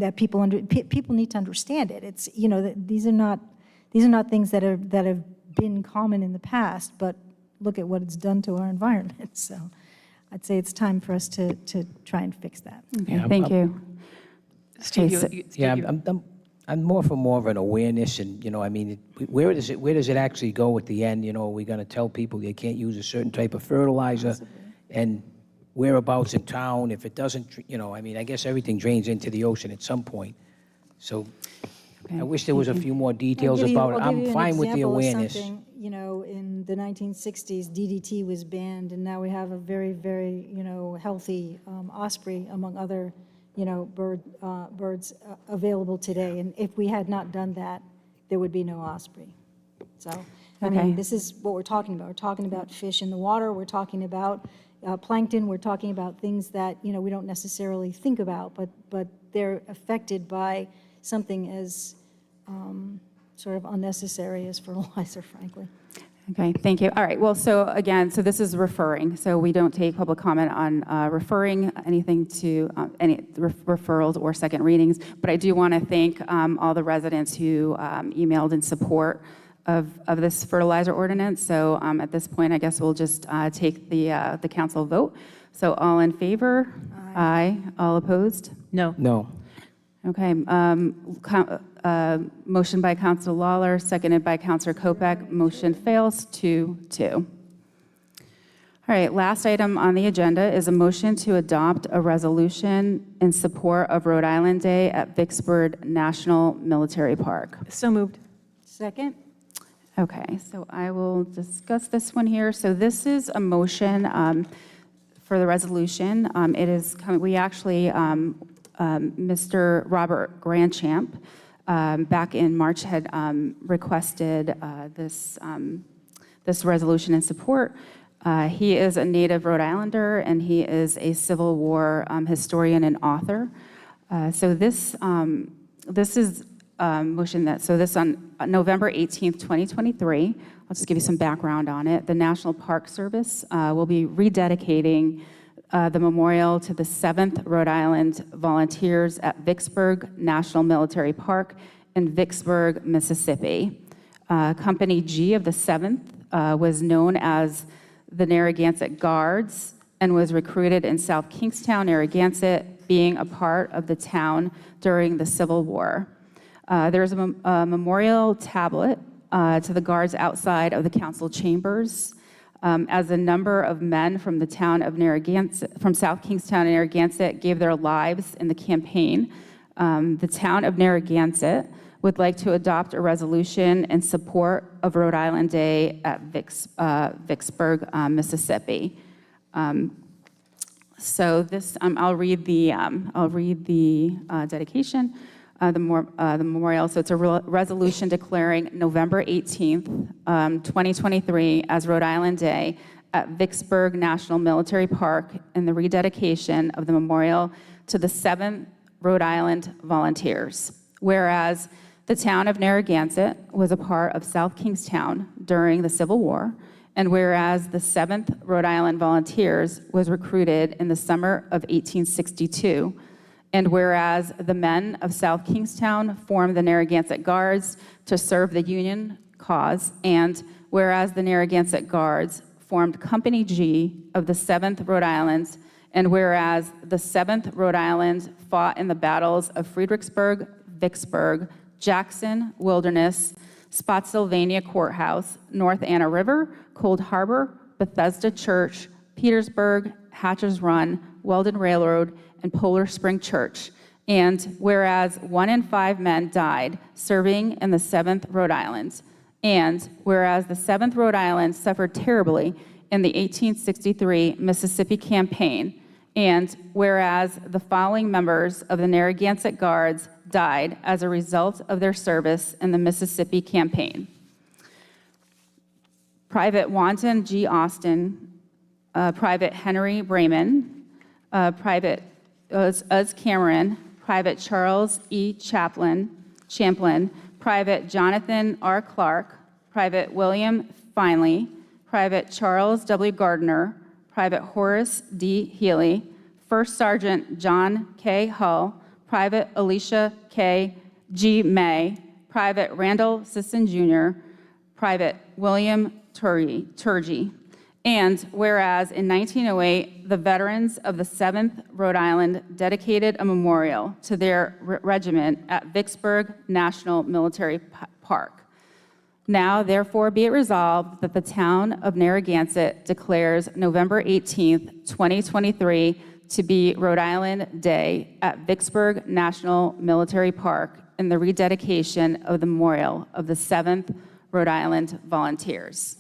that people need to understand it. It's, that these are not things that have been common in the past, but look at what it's done to our environment. So I'd say it's time for us to try and fix that. Okay, Yeah, thank you. Steve, so- Yeah, I'm more of an awareness, and, where does it actually go at the end? Are we going to tell people they can't use a certain type of fertilizer? And whereabouts in town, if it doesn't, I guess everything drains into the ocean at some point. So I wish there was a few more details about it. I'm fine with the awareness. In the 1960s, DDT was banned, and now we have a very, very, healthy osprey, among other, birds available today. And if we had not done that, there would be no osprey. So, Okay. this is what we're talking about. We're talking about fish in the water. We're talking about plankton. We're talking about things that, we don't necessarily think about, but they're affected by something as sort of unnecessary as fertilizer, frankly. Okay, thank you. All right, well, so again, so this is referring, so we don't take public comment on referring anything to any referrals or second readings, but I do want to thank all the residents who emailed in support of this fertilizer ordinance. So at this point, I guess we'll just take the council vote. So all in favor? Aye. All opposed? No. No. Okay, motion by Councilor Lawler, seconded by Councilor Kopech. Motion fails 2-2. All right, last item on the agenda is a motion to adopt a resolution in support of Rhode Island Day at Vicksburg National Military Park. So moved. Second? Okay, so I will discuss this one here. So this is a motion for the resolution. It is, we actually, Mr. Robert Grandchamp, back in March had requested this resolution in support. He is a native Rhode Islander, and he is a Civil War historian and author. So this is motion that, so this on November 18th, 2023, I'll just give you some background on it. The National Park Service will be rededicating the memorial to the 7th Rhode Island Volunteers at Vicksburg National Military Park in Vicksburg, Mississippi. Company G of the 7th was known as the Narragansett Guards and was recruited in South Kingstown, Narragansett, being a part of the town during the Civil War. There's a memorial tablet to the guards outside of the council chambers. As a number of men from the town of Narragansett, from South Kingstown and Narragansett, gave their lives in the campaign, the town of Narragansett would like to adopt a resolution in support of Rhode Island Day at Vicksburg, Mississippi. So this, I'll read the dedication. The memorial. So it's a resolution declaring November 18th, 2023 as Rhode Island Day at Vicksburg National Military Park in the rededication of the memorial to the 7th Rhode Island Volunteers. Whereas the town of Narragansett was a part of South Kingstown during the Civil War, and whereas the 7th Rhode Island Volunteers was recruited in the summer of 1862, and whereas the men of South Kingstown formed the Narragansett Guards to serve the Union cause, and whereas the Narragansett Guards formed Company G of the 7th Rhode Island, and whereas the 7th Rhode Island fought in the battles of Fredericksburg, Vicksburg, Jackson, Wilderness, Spotsylvania Courthouse, North Anna River, Cold Harbor, Bethesda Church, Petersburg, Hatcher's Run, Weldon Railroad, and Polar Spring Church. And whereas 1 in 5 men died serving in the 7th Rhode Island, and whereas the 7th Rhode Island suffered terribly in the 1863 Mississippi campaign, and whereas the following members of the Narragansett Guards died as a result of their service in the Mississippi campaign. Private Wanton G. Austin, Private Henry Brayman, Private Uz Cameron, Private Charles E. Champlin, Private Jonathan R. Clark, Private William Finley, Private Charles W. Gardner, Private Horace D. Healy, First Sergeant John K. Hull, Private Alicia K. G. May, Private Randall Sisson Jr., Private William Turgey. And whereas in 1908, the veterans of the 7th Rhode Island dedicated a memorial to their regiment at Vicksburg National Military Park. Now, therefore, be it resolved that the town of Narragansett declares November 18th, 2023 to be Rhode Island Day at Vicksburg National Military Park in the rededication of the memorial of the 7th Rhode Island Volunteers.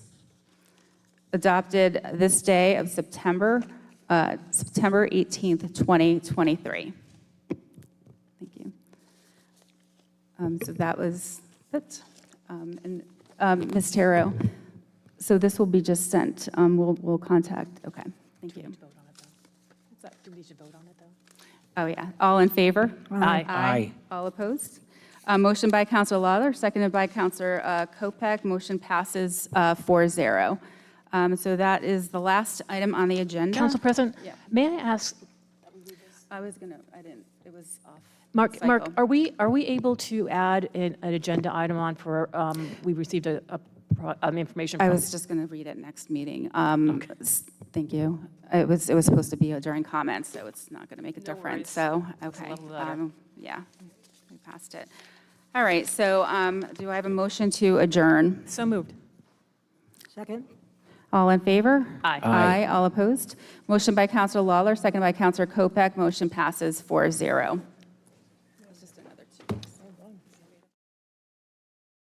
Adopted this day of September 18th, 2023. Thank you. So that was it. Ms. Taro, so this will be just sent. We'll contact, okay, thank you. Do we need to vote on it, though? Oh, yeah. All in favor? Aye. Aye. All opposed? Motion by Counselor Lawler, seconded by Counselor Kopech. Motion passes 4-0. So that is the last item on the agenda. Council President, Yeah. may I ask, I didn't, it was off. Mark, cycle. are we able to add an agenda item on for, we received information I from? was just going to read it next meeting. Thank you. It was supposed to be during comments, so it's not going to make a difference. So, okay. lovely letter. Yeah, we passed it. All right, so do I have a motion to adjourn? So moved. Second? All in favor? Aye. Aye. All opposed? Motion by Counselor Lawler, second by Counselor Kopech. Motion passes 4-0.